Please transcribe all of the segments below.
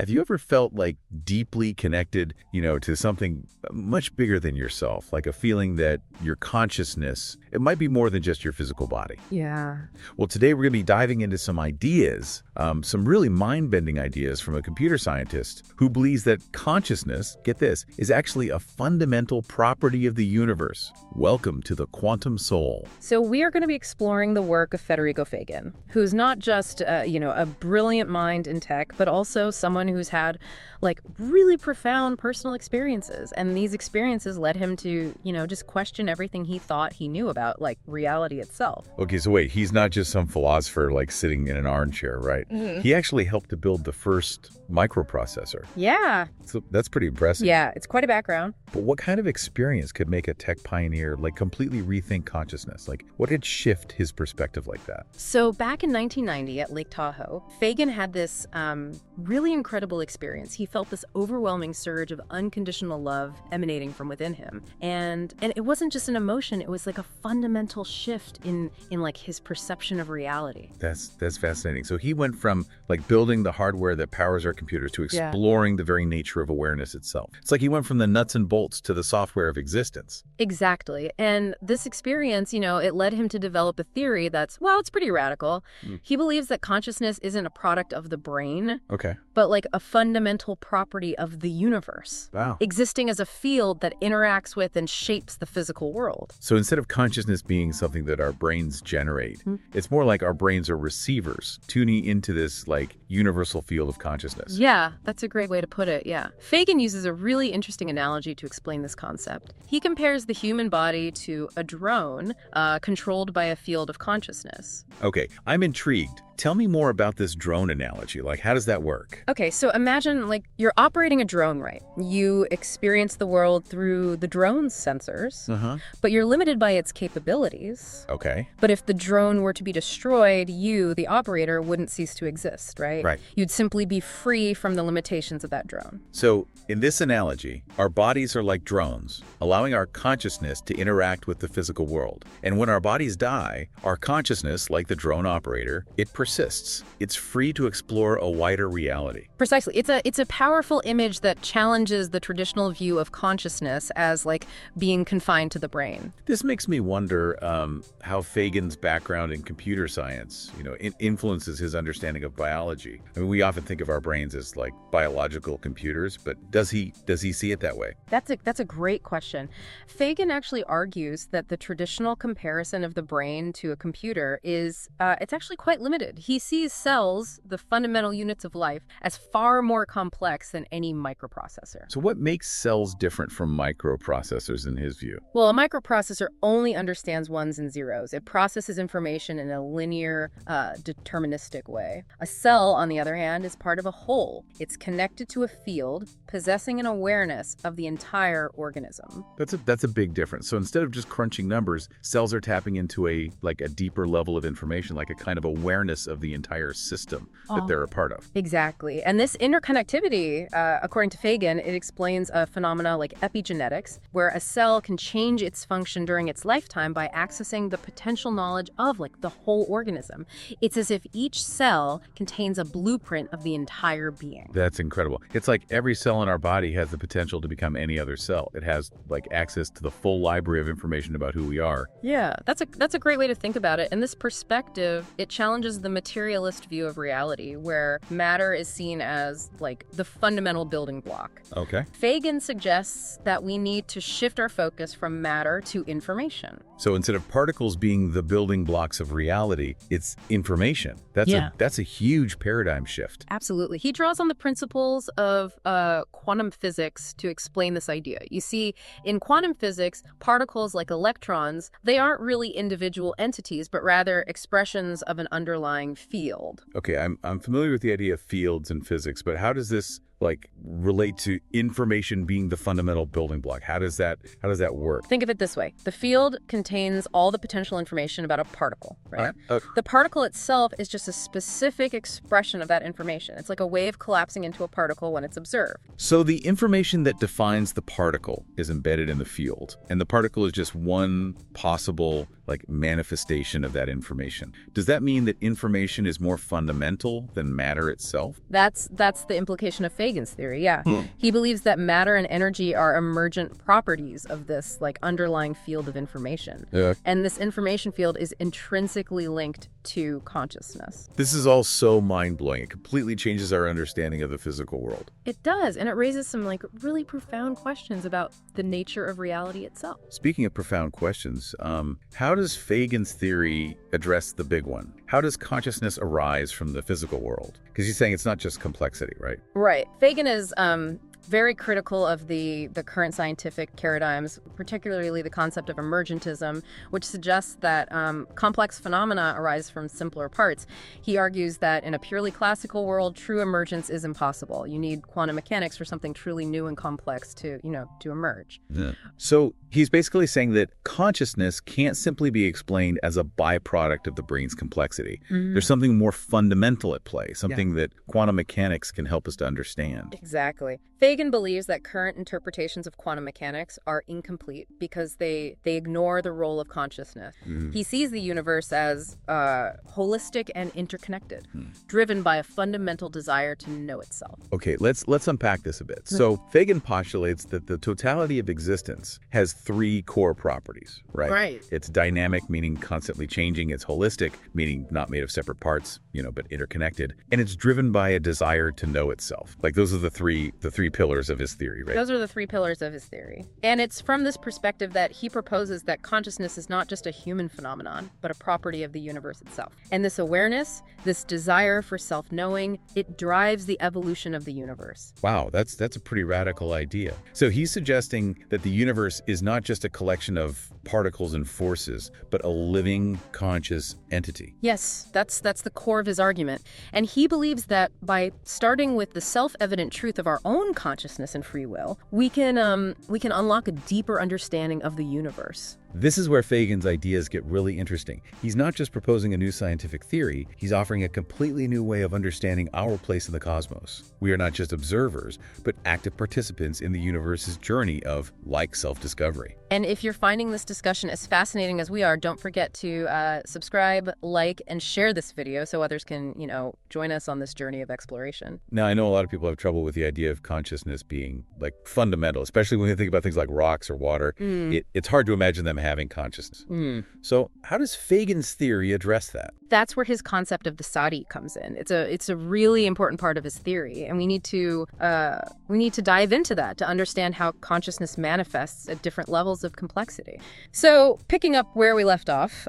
Have you ever felt like deeply connected, to something much bigger than yourself, like a feeling that your consciousness, it might be more than just your physical body? Yeah. Well, today we're going to be diving into some ideas, some really mind-bending ideas from a computer scientist who believes that consciousness, get this, is actually a fundamental property of the universe. Welcome to the quantum soul. So we are going to be exploring the work of Federico Faggin, who's not just, a brilliant mind in tech, but also someone who's had, really profound personal experiences. And these experiences led him to, just question everything he thought he knew about, reality itself. Okay, so wait, he's not just some philosopher, sitting in an armchair, right? Mm-hmm. He actually helped to build the first microprocessor. Yeah. So that's pretty impressive. Yeah, it's quite a background. But what kind of experience could make a tech pioneer, completely rethink consciousness? What did shift his perspective like that? So back in 1990 at Lake Tahoe, Faggin had this really incredible experience. He felt this overwhelming surge of unconditional love emanating from within him. And it wasn't just an emotion, it was a fundamental shift in his perception of reality. That's fascinating. So he went from building the hardware that powers our computers to exploring the very nature of awareness itself. It's like he went from the nuts and bolts to the software of existence. Exactly. And this experience, it led him to develop a theory that's, it's pretty radical. He believes that consciousness isn't a product of the brain, but a fundamental property of the universe. Wow. Existing as a field that interacts with and shapes the physical world. So instead of consciousness being something that our brains generate, it's more like our brains are receivers tuning into this universal field of consciousness. Yeah, that's a great way to put it, yeah. Faggin uses a really interesting analogy to explain this concept. He compares the human body to a drone controlled by a field of consciousness. Okay, I'm intrigued. Tell me more about this drone analogy. How does that work? Okay, so imagine you're operating a drone, right? You experience the world through the drone's sensors, but you're limited by its capabilities. Okay. But if the drone were to be destroyed, you, the operator, wouldn't cease to exist, right? Right. You'd simply be free from the limitations of that drone. So in this analogy, our bodies are like drones, allowing our consciousness to interact with the physical world. And when our bodies die, our consciousness, like the drone operator, it persists. It's free to explore a wider reality. Precisely. It's a powerful image that challenges the traditional view of consciousness as being confined to the brain. This makes me wonder how Faggin's background in computer science, influences his understanding of biology. I mean, we often think of our brains as biological computers, but does he see it that way? That's a great question. Faggin actually argues that the traditional comparison of the brain to a computer is it's actually quite limited. He sees cells, the fundamental units of life, as far more complex than any microprocessor. So what makes cells different from microprocessors in his view? Well, a microprocessor only understands ones and zeros. It processes information in a linear, deterministic way. A cell, on the other hand, is part of a whole. It's connected to a field, possessing an awareness of the entire organism. That's a big difference. So instead of just crunching numbers, cells are tapping into a deeper level of information, a kind of awareness of the entire system that they're a part of. Exactly. And this interconnectivity, according to Faggin, it explains a phenomena like epigenetics, where a cell can change its function during its lifetime by accessing the potential knowledge of the whole organism. It's as if each cell contains a blueprint of the entire being. That's incredible. It's like every cell in our body has the potential to become any other cell. It has access to the full library of information about who we are. Yeah, that's a great way to think about it. And this perspective, it challenges the materialist view of reality, where matter is seen as the fundamental building block. Okay. Faggin suggests that we need to shift our focus from matter to information. So instead of particles being the building blocks of reality, it's information. That's a huge paradigm shift. Absolutely. He draws on the principles of quantum physics to explain this idea. You see, in quantum physics, particles like electrons, they aren't really individual entities, but rather expressions of an underlying field. Okay, I'm familiar with the idea of fields in physics, but how does this relate to information being the fundamental building block? How does that work? Think of it this way. The field contains all the potential information about a particle, right? Okay. The particle itself is just a specific expression of that information. It's like a wave collapsing into a particle when it's observed. So the information that defines the particle is embedded in the field, and the particle is just one possible like manifestation of that information. Does that mean that information is more fundamental than matter itself? That's the implication of Faggin's theory, yeah. He believes that matter and energy are emergent properties of this like underlying field of information. Yeah. And this information field is intrinsically linked to consciousness. This is all so mind-blowing. It completely changes our understanding of the physical world. It does, and it raises some like really profound questions about the nature of reality itself. Speaking of profound questions, how does Faggin's theory address the big one? How does consciousness arise from the physical world? Because he's saying it's not just complexity, right? Right. Faggin is very critical of the current scientific paradigms, particularly the concept of emergentism, which suggests that complex phenomena arise from simpler parts. He argues that in a purely classical world, true emergence is impossible. You need quantum mechanics for something truly new and complex to emerge. Yeah. So he's basically saying that consciousness can't simply be explained as a byproduct of the brain's complexity. There's something more fundamental at play, something that quantum mechanics can help us to understand. Exactly. Faggin believes that current interpretations of quantum mechanics are incomplete because they ignore the role of consciousness. He sees the universe as holistic and interconnected, driven by a fundamental desire to know itself. Okay, let's unpack this a bit. So Faggin postulates that the totality of existence has three core properties, right? Right. It's dynamic, meaning constantly changing. It's holistic, meaning not made of separate parts, but interconnected. And it's driven by a desire to know itself. Like those are the three pillars of his theory, right? Those are the three pillars of his theory. And it's from this perspective that he proposes that consciousness is not just a human phenomenon, but a property of the universe itself. And this awareness, this desire for self-knowing, it drives the evolution of the universe. Wow, that's a pretty radical idea. So he's suggesting that the universe is not just a collection of particles and forces, but a living, conscious entity. Yes, that's the core of his argument. And he believes that by starting with the self-evident truth of our own consciousness and free will, we can unlock a deeper understanding of the universe. This is where Faggin's ideas get really interesting. He's not just proposing a new scientific theory, he's offering a completely new way of understanding our place in the cosmos. We are not just observers, but active participants in the universe's journey of, like, self-discovery. And if you're finding this discussion as fascinating as we are, don't forget to subscribe, like, and share this video so others can, join us on this journey of exploration. Now, I know a lot of people have trouble with the idea of consciousness being, like, fundamental, especially when you think about things like rocks or water. It's hard to imagine them having consciousness. So how does Faggin's theory address that? That's where his concept of the sati comes in. It's a really important part of his theory, and we need to dive into that to understand how consciousness manifests at different levels of complexity. So, picking up where we left off,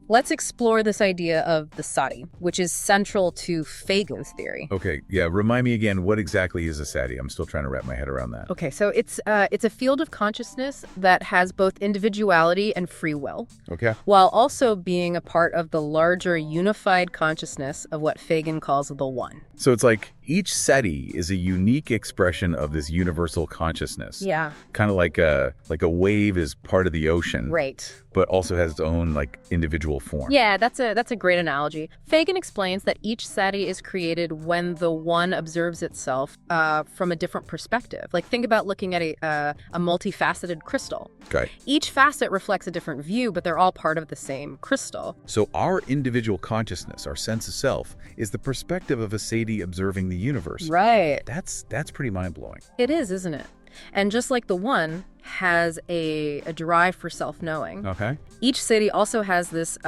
let's explore this idea of the sati, which is central to Faggin's theory. Okay, yeah, remind me again, what exactly is a sati? I'm still trying to wrap my head around that. Okay, so it's a field of consciousness that has both individuality and free will, Okay. while also being a part of the larger unified consciousness of what Faggin calls the One. So it's like each seti is a unique expression of this universal consciousness. Yeah. Kind of like a wave is part of the ocean, Right. but also has its own like individual form. Yeah, that's a great analogy. Faggin explains that each sati is created when the One observes itself from a different perspective. Like think about looking at a multifaceted crystal. Okay. Each facet reflects a different view, but they're all part of the same crystal. So our individual consciousness, our sense of self, is the perspective of a sati observing the universe. Right. That's pretty mind-blowing. It is, isn't it? And just like the One has a drive for self-knowing, Okay. each sati also has this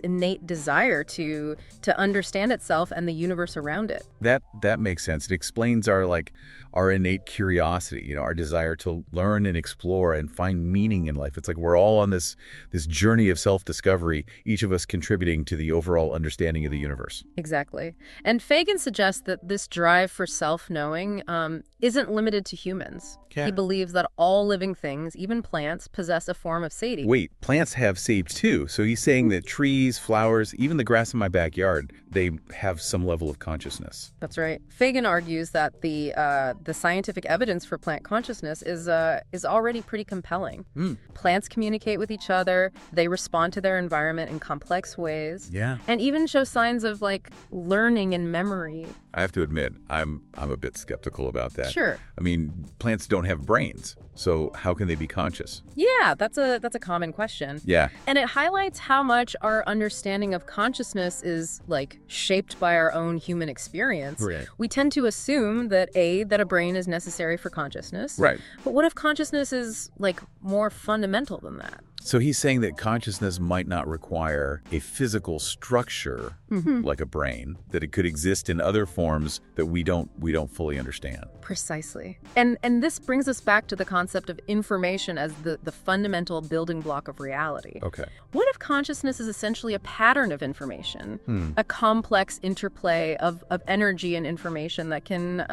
innate desire to understand itself and the universe around it. That makes sense. It explains our innate curiosity, our desire to learn and explore and find meaning in life. It's like we're all on this journey of self-discovery, each of us contributing to the overall understanding of the universe. Exactly. And Faggin suggests that this drive for self-knowing isn't limited to humans. Okay. He believes that all living things, even plants, possess a form of sati. Wait, plants have sati too. So he's saying that trees, flowers, even the grass in my backyard, they have some level of consciousness. That's right. Faggin argues that the scientific evidence for plant consciousness is already pretty compelling. Plants communicate with each other, they respond to their environment in complex ways, Yeah. and even show signs of like learning and memory I have to admit, I'm a bit skeptical about that. Sure. I mean, plants don't have brains, so how can they be conscious? Yeah, that's a common question. Yeah. And it highlights how much our understanding of consciousness is, like, shaped by our own human experience. Right. We tend to assume that a brain is necessary for consciousness. Right. But what if consciousness is, like, more fundamental than that? So he's saying that consciousness might not require a physical structure like a brain, that it could exist in other forms that we don't fully understand. Precisely. And this brings us back to the concept of information as the fundamental building block of reality. Okay. What if consciousness is essentially a pattern of information, a complex interplay of energy and information that can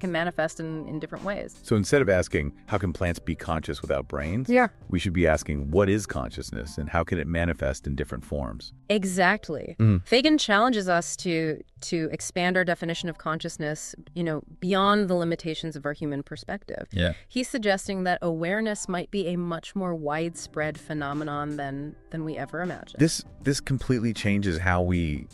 manifest in different ways? So instead of asking, how can plants be conscious without brains? Yeah. We should be asking, what is consciousness and how can it manifest in different forms? Exactly. Faggin challenges us to expand our definition of consciousness, beyond the limitations of our human perspective. Yeah. He's suggesting that awareness might be a much more widespread phenomenon than we ever imagined. This completely changes how we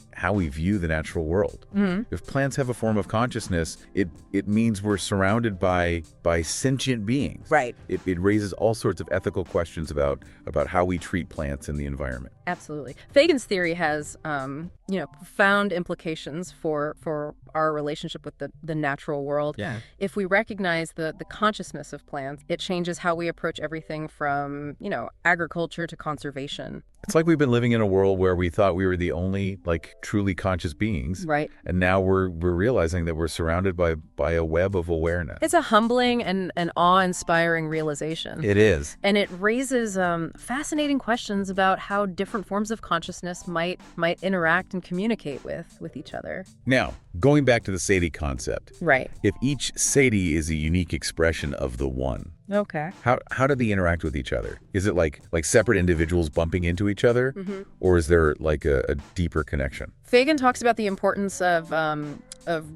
view the natural world. If plants have a form of consciousness, it means we're surrounded by sentient beings. Right. It raises all sorts of ethical questions about how we treat plants and the environment. Absolutely. Faggin's theory has profound implications for our relationship with the natural world. Yeah. If we recognize the consciousness of plants, it changes how we approach everything from, agriculture to conservation. It's like we've been living in a world where we thought we were the only, truly conscious beings. Right. And now we're realizing that we're surrounded by a web of awareness. It's a humbling and awe-inspiring realization. It is. And it raises fascinating questions about how different forms of consciousness might interact and communicate with each other. Now, going back to the sati concept. Right. If each sati is a unique expression of the one, Okay. how do they interact with each other? Is it like separate individuals bumping into each other? Or is there a deeper connection? Faggin talks about the importance of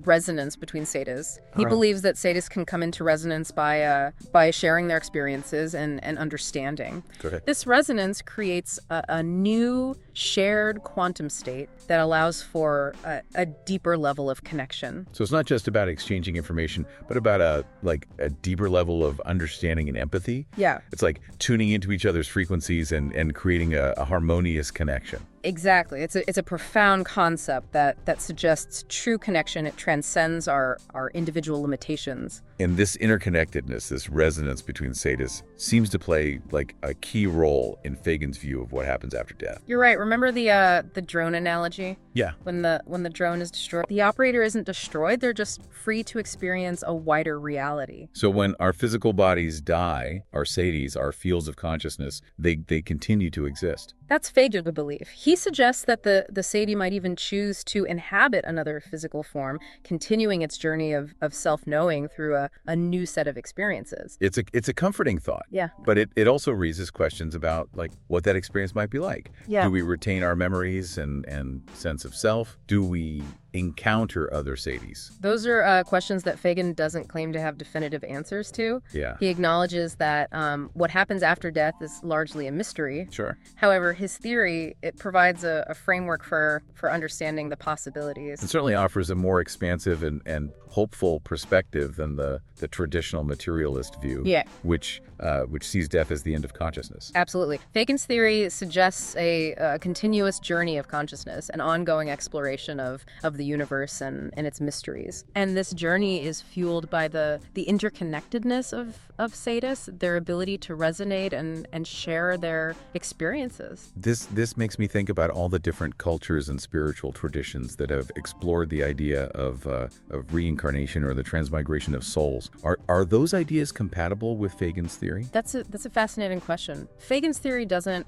resonance between satis. He believes that satis can come into resonance by sharing their experiences and understanding. Okay. This resonance creates a new shared quantum state that allows for a deeper level of connection. So it's not just about exchanging information, but about a deeper level of understanding and empathy. Yeah. It's like tuning into each other's frequencies and creating a harmonious connection. Exactly. It's a profound concept that suggests true connection. It transcends our individual limitations. And this interconnectedness, this resonance between satis, seems to play a key role in Faggin's view of what happens after death. You're right. Remember the drone analogy? Yeah. When the drone is destroyed, the operator isn't destroyed. They're just free to experience a wider reality. So when our physical bodies die, our satis, our fields of consciousness, they continue to exist. That's Faggin's belief. He suggests that the sati might even choose to inhabit another physical form, continuing its journey of self-knowing through a new set of experiences. It's a comforting thought. Yeah. But it also raises questions about what that experience might be like. Yeah. Do we retain our memories and sense of self? Do we encounter other satis? Those are questions that Faggin doesn't claim to have definitive answers to. Yeah. He acknowledges that what happens after death is largely a mystery. Sure. However, his theory, it provides a framework for understanding the possibilities. It certainly offers a more expansive and hopeful perspective than the traditional materialist view, Yeah. which sees death as the end of consciousness. Absolutely. Faggin's theory suggests a continuous journey of consciousness, an ongoing exploration of the universe and its mysteries. And this journey is fueled by the interconnectedness of satis, their ability to resonate and share their experiences. This makes me think about all the different cultures and spiritual traditions that have explored the idea of reincarnation or the transmigration of souls. Are those ideas compatible with Faggin's theory? That's a fascinating question. Faggin's theory doesn't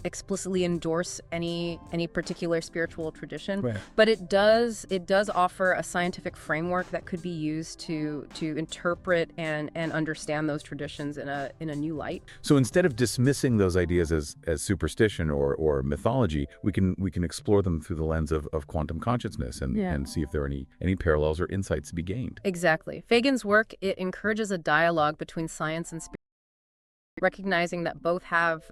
explicitly endorse any particular spiritual tradition, Right. but it does offer a scientific framework that could be used to interpret and understand those traditions in a new light. So instead of dismissing those ideas as superstition or mythology, we can explore them through the lens of quantum consciousness and see if there are any parallels or insights to be gained. Exactly. Faggin's work, it encourages a dialogue between science and recognizing that both have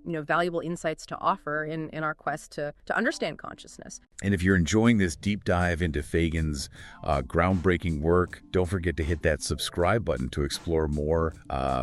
valuable insights to offer in our quest to understand consciousness. And if you're enjoying this deep dive into Faggin's groundbreaking work, don't forget to hit that subscribe button to explore more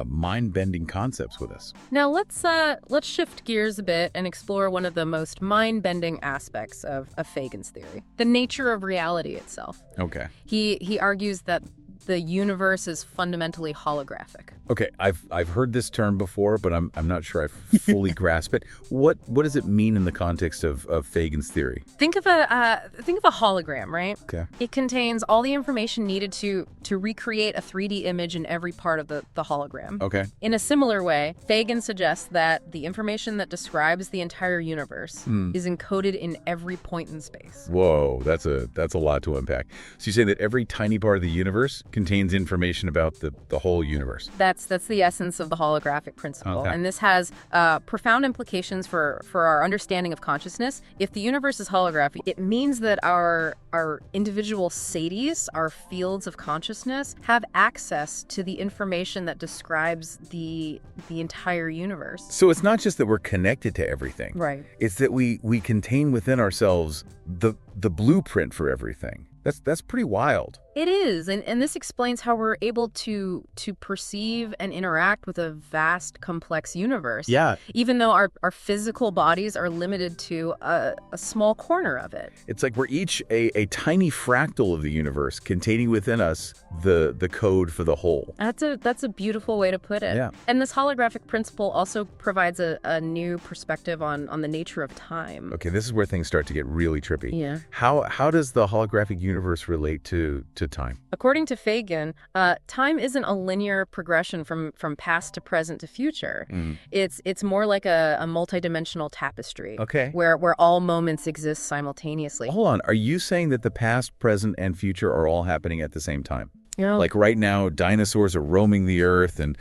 mind-bending concepts with us. Now let's shift gears a bit and explore one of the most mind-bending aspects of Faggin's theory: the nature of reality itself. Okay. He argues that the universe is fundamentally holographic. Okay, I've heard this term before, but I'm not sure I fully grasp it. What does it mean in the context of Faggin's theory? Think of a hologram, right? Okay. It contains all the information needed to recreate a 3D image in every part of the hologram. Okay. In a similar way, Faggin suggests that the information that describes the entire universe is encoded in every point in space. Whoa, that's a lot to unpack. So you're saying that every tiny part of the universe contains information about the whole universe? That's the essence of the holographic principle. Okay. And this has profound implications for our understanding of consciousness. If the universe is holographic, it means that our individual satiety, our fields of consciousness, have access to the information that describes the entire universe. So it's not just that we're connected to everything. Right. It's that we contain within ourselves the blueprint for everything. That's pretty wild. It is, and this explains how we're able to perceive and interact with a vast, complex universe. Yeah. Even though our physical bodies are limited to a small corner of it. It's like we're each a tiny fractal of the universe containing within us the code for the whole. That's a beautiful way to put it. Yeah. And this holographic principle also provides a new perspective on the nature of time. Okay, this is where things start to get really trippy. Yeah. How does the holographic universe relate to time? According to Faggin, time isn't a linear progression from past to present to future. It's more like a multidimensional tapestry. Okay. Where all moments exist simultaneously. Hold on. Are you saying that the past, present, and future are all happening at the same time? Yeah. Like right now, dinosaurs are roaming the earth and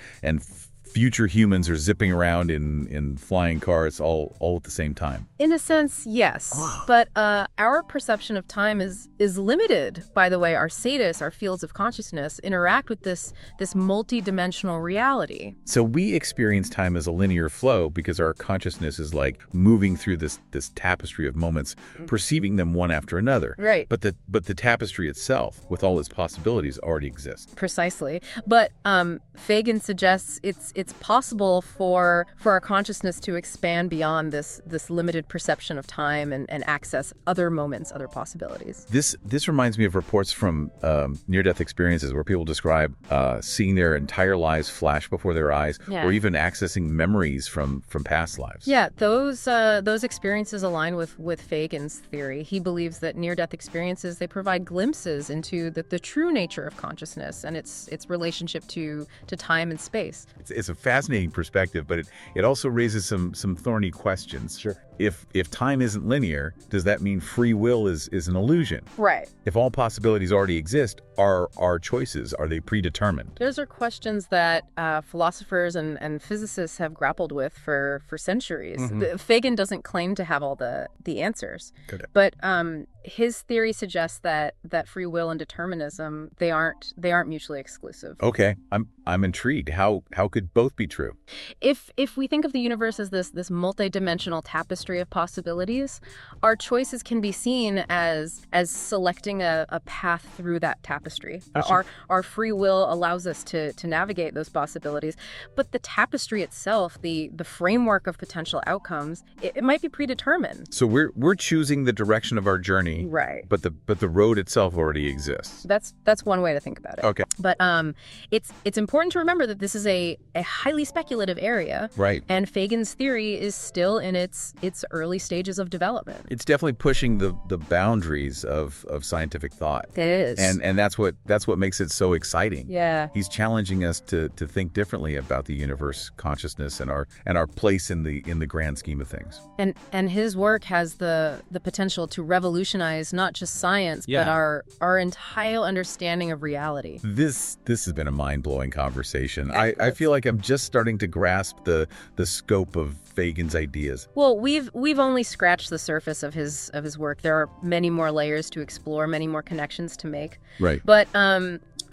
future humans are zipping around in flying cars all at the same time. In a sense, yes. But our perception of time is limited by the way our satiety, our fields of consciousness, interact with this multi-dimensional reality. So we experience time as a linear flow because our consciousness is like moving through this tapestry of moments, perceiving them one after another. Right. But the tapestry itself, with all its possibilities, already exists. Precisely. But Faggin suggests it's possible for our consciousness to expand beyond this limited perception of time and access other moments, other possibilities. This reminds me of reports from near-death experiences where people describe seeing their entire lives flash before their eyes, or even accessing memories from past lives. Yeah, those experiences align with Faggin's theory. He believes that near-death experiences, they provide glimpses into the true nature of consciousness and its relationship to time and space. It's a fascinating perspective, but it also raises some thorny questions. Sure. If time isn't linear, does that mean free will is an illusion? Right. If all possibilities already exist, are our choices, are they predetermined? Those are questions that philosophers and physicists have grappled with for centuries. Faggin doesn't claim to have all the answers. Good. But his theory suggests that free will and determinism, they aren't mutually exclusive. Okay, I'm intrigued. How could both be true? If we think of the universe as this multidimensional tapestry of possibilities, our choices can be seen as selecting a path through that tapestry. Our free will allows us to navigate those possibilities, but the tapestry itself, the framework of potential outcomes, it might be predetermined. So we're choosing the direction of our journey, right? But the road itself already exists. That's one way to think about it. Okay. But it's important to remember that this is a highly speculative area, right? And Faggin's theory is still in its early stages of development. It's definitely pushing the boundaries of scientific thought. It is. And that's what makes it so exciting. Yeah. He's challenging us to think differently about the universe, consciousness, and our place in the grand scheme of things. And his work has the potential to revolutionize not just science, but our entire understanding of reality. This has been a mind-blowing conversation. I feel like I'm just starting to grasp the scope of Faggin's ideas. Well, we've only scratched the surface of his work. There are many more layers to explore, many more connections to make. Right. But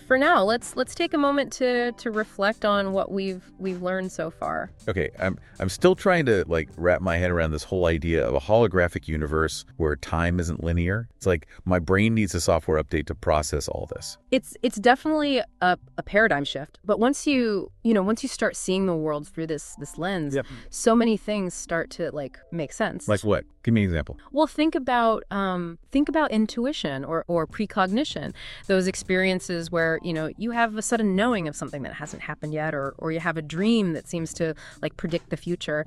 for now, let's take a moment to reflect on what we've learned so far. Okay, I'm still trying to like wrap my head around this whole idea of a holographic universe where time isn't linear. It's like my brain needs a software update to process all this. It's definitely a paradigm shift, but once you start seeing the world through this lens, Yep. so many things start to like make sense. Like what? Give me an example. Well, think about intuition or precognition, those experiences where you have a sudden knowing of something that hasn't happened yet, or you have a dream that seems to like predict the future.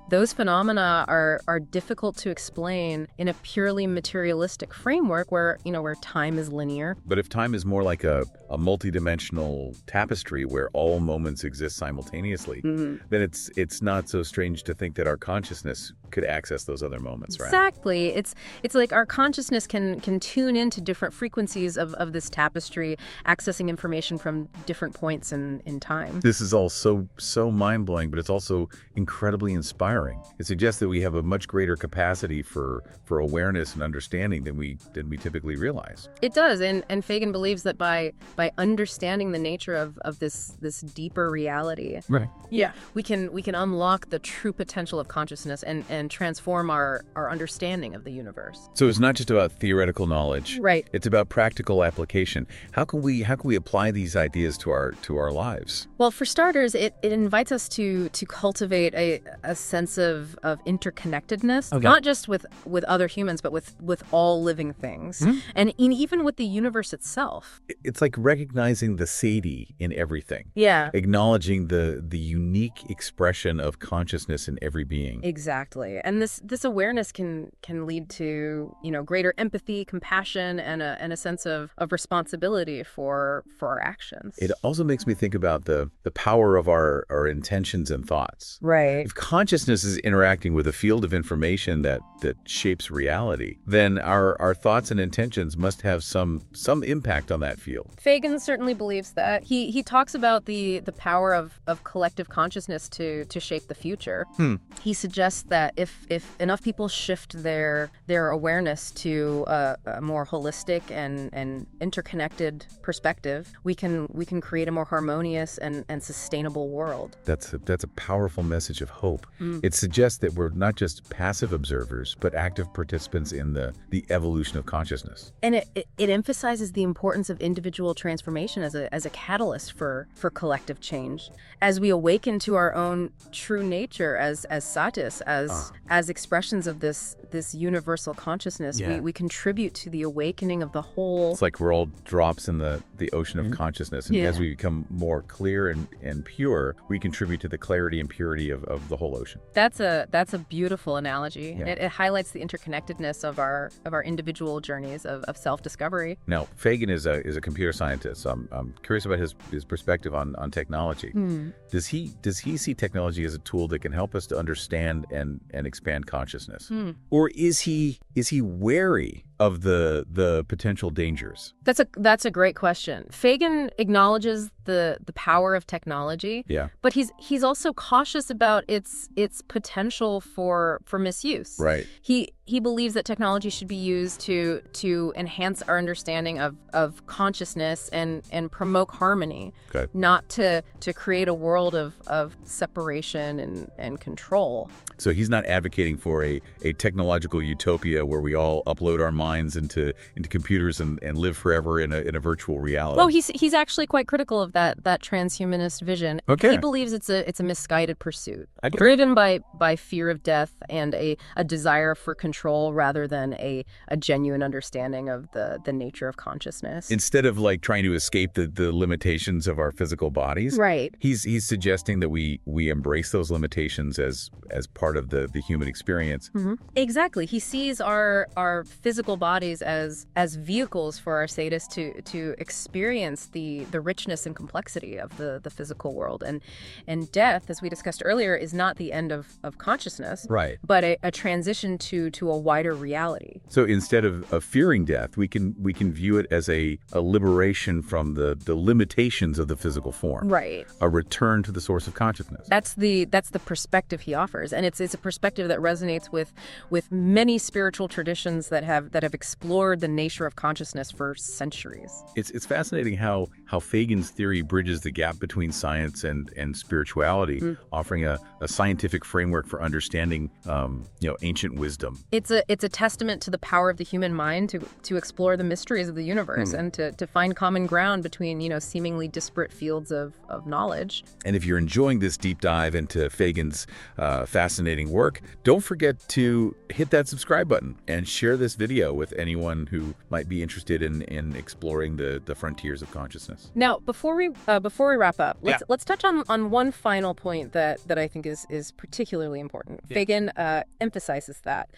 Those phenomena are difficult to explain in a purely materialistic framework where time is linear. But if time is more like a multidimensional tapestry where all moments exist simultaneously, then it's not so strange to think that our consciousness could access those other moments, right? Exactly. It's like our consciousness can tune into different frequencies of this tapestry, accessing information from different points in time. This is all so mind-blowing, but it's also incredibly inspiring. It suggests that we have a much greater capacity for awareness and understanding than we typically realize. It does, and Faggin believes that by understanding the nature of this deeper reality, Right. yeah, we can unlock the true potential of consciousness and transform our understanding of the universe. So it's not just about theoretical knowledge. Right. It's about practical application. How can we apply these ideas to our lives? Well, for starters, it invites us to cultivate a sense of interconnectedness, not just with other humans, but with all living things, and even with the universe itself. It's like recognizing the Sadie in everything. Yeah. Acknowledging the unique expression of consciousness in every being. Exactly. And this awareness can lead to, greater empathy, compassion, and a sense of responsibility for our actions. It also makes me think about the power of our intentions and thoughts. Right. If consciousness is interacting with a field of information that shapes reality, then our thoughts and intentions must have some impact on that field. Faggin certainly believes that. He talks about the power of collective consciousness to shape the future. He suggests that if enough people shift their awareness to a more holistic and interconnected perspective, we can create a more harmonious and sustainable world. That's a powerful message of hope. It suggests that we're not just passive observers, but active participants in the evolution of consciousness. And it emphasizes the importance of individual transformation as a catalyst for collective change. As we awaken to our own true nature as satis, as expressions of this universal consciousness, we contribute to the awakening of the whole. It's like we're all drops in the ocean of consciousness. And as we become more clear and pure, we contribute to the clarity and purity of the whole ocean. That's a beautiful analogy. Yeah. It highlights the interconnectedness of our individual journeys of self-discovery. Now, Faggin is a computer scientist. So I'm curious about his perspective on technology. Does he see technology as a tool that can help us to understand and expand consciousness? Or is he wary of the potential dangers? That's a great question. Faggin acknowledges the power of technology, but he's also cautious about its potential for misuse. Right. He believes that technology should be used to enhance our understanding of consciousness and promote harmony, not to create a world of separation and control. So he's not advocating for a technological utopia where we all upload our minds into computers and live forever in a virtual reality. Well, he's actually quite critical of that transhumanist vision. Okay. He believes it's a misguided pursuit, driven by fear of death and a desire for control rather than a genuine understanding of the nature of consciousness. Instead of like trying to escape the limitations of our physical bodies, right? He's suggesting that we embrace those limitations as part of the human experience. Exactly. He sees our physical bodies as vehicles for our sadists to experience the richness and complexity of the physical world. And death, as we discussed earlier, is not the end of consciousness, right? But a transition to a wider reality. So instead of fearing death, we can view it as a liberation from the limitations of the physical form. Right. A return to the source of consciousness. That's the perspective he offers, and it's a perspective that resonates with many spiritual traditions that have explored the nature of consciousness for centuries. It's fascinating how how Faggin's theory bridges the gap between science and spirituality, offering a scientific framework for understanding, ancient wisdom. It's a testament to the power of the human mind to explore the mysteries of the universe and to find common ground between, seemingly disparate fields of knowledge. And if you're enjoying this deep dive into Faggin's fascinating work, don't forget to hit that subscribe button and share this video with anyone who might be interested in exploring the frontiers of consciousness. Now, before we wrap up, let's touch on one final point that I think is particularly important. Faggin emphasizes that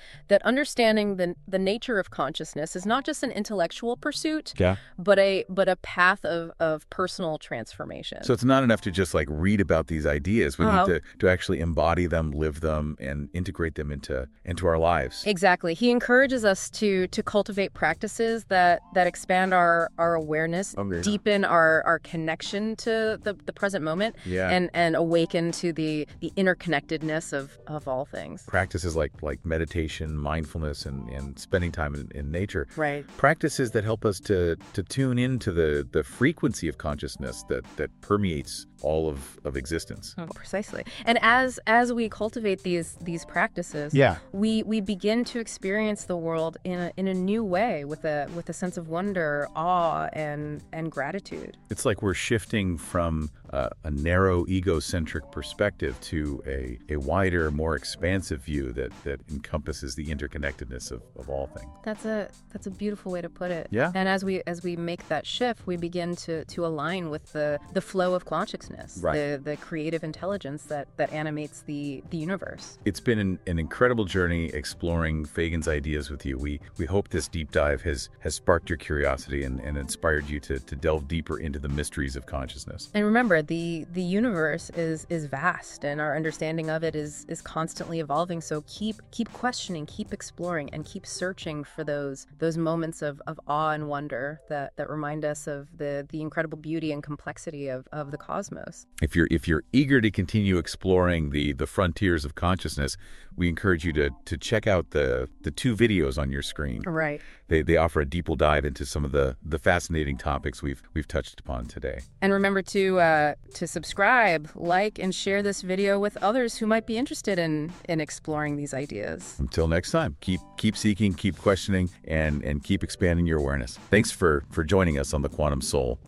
understanding the nature of consciousness is not just an intellectual pursuit, but a path of personal transformation. So it's not enough to just read about these ideas. We need to actually embody them, live them, and integrate them into our lives. Exactly. He encourages us to cultivate practices that expand our awareness, deepen our connection to the present moment, and awaken to the interconnectedness of all things. Practices like meditation, mindfulness, and spending time in nature. Right. Practices that help us to tune into the frequency of consciousness that permeates all of existence. Precisely. And as we cultivate these practices, we begin to experience the world in a new way with a sense of wonder, awe, and gratitude. It's like we're shifting from a narrow egocentric perspective to a wider, more expansive view that encompasses the interconnectedness of all things. That's a beautiful way to put it. Yeah. And as we make that shift, we begin to align with the flow of consciousness, the creative intelligence that animates the universe. It's been an incredible journey exploring Faggin's ideas with you. We hope this deep dive has sparked your curiosity and inspired you to delve deeper into the mysteries of consciousness. And remember, the universe is vast, and our understanding of it is constantly evolving. So keep questioning, keep exploring, and keep searching for those moments of awe and wonder that remind us of the incredible beauty and complexity of the cosmos. If you're eager to continue exploring the frontiers of consciousness, we encourage you to check out the two videos on your screen. Right. They offer a deeper dive into some of the fascinating topics we've touched upon today. And remember to subscribe, like, and share this video with others who might be interested in exploring these ideas. Until next time, keep seeking, keep questioning, and keep expanding your awareness. Thanks for joining us on The Quantum Soul.